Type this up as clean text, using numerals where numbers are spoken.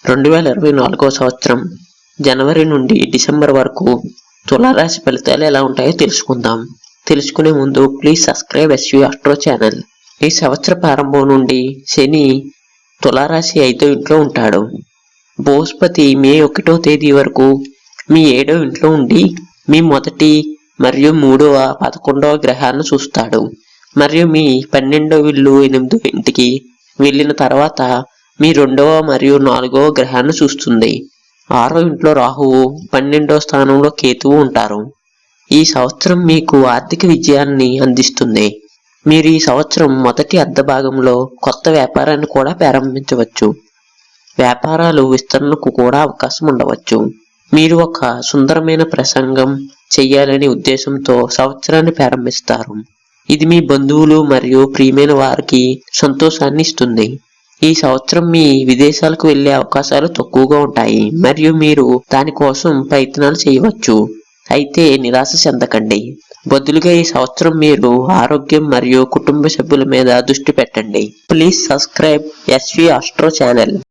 2024 సంవత్సరం జనవరి నుండి డిసెంబర్ వరకు తులారాశి ఫలితాలు ఎలా ఉంటాయో తెలుసుకుందాం. తెలుసుకునే ముందు please subscribe SV Astro channel. ఈ సంవత్సర ప్రారంభం నుండి శని తులారాశి 5వ ఇంట్లో ఉంటాడు. బృహస్పతి మే 1వ తేదీ వరకు మీ 7వ ఇంట్లో ఉండి మీ మొదటి మరియు 3వ 11వ గ్రహాలను చూస్తాడు. మరియు మీ 12వ ఇల్లు 8వ ఇంటికి వెళ్ళిన తర్వాత మీ 2వ మరియు 4వ గ్రహాన్ని చూస్తుంది. 6వ ఇంట్లో రాహువు, 12వ స్థానంలో కేతువు ఉంటారు. ఈ సంవత్సరం మీకు ఆర్థిక విజయాన్ని అందిస్తుంది. మీరు ఈ సంవత్సరం మొదటి అర్ధ భాగంలో కొత్త వ్యాపారాన్ని కూడా ప్రారంభించవచ్చు. వ్యాపారాలు విస్తరణకు కూడా అవకాశం ఉండవచ్చు. మీరు ఒక సుందరమైన ప్రసంగం చేయాలనే ఉద్దేశంతో సంవత్సరాన్ని ప్రారంభిస్తారు. ఇది మీ బంధువులు మరియు ప్రియమైన వారికి సంతోషాన్ని ఇస్తుంది. ఈ సంవత్సరం మీ విదేశాలకు వెళ్లే అవకాశాలు తక్కువగా ఉంటాయి మరియు మీరు దానికోసం ప్రయత్నాలు చేయవచ్చు. అయితే నిరాశ చెందకండి. బదులుగా ఈ సంవత్సరం మీరు ఆరోగ్యం మరియు కుటుంబ సభ్యుల మీద దృష్టి పెట్టండి. Please subscribe SV Astro channel.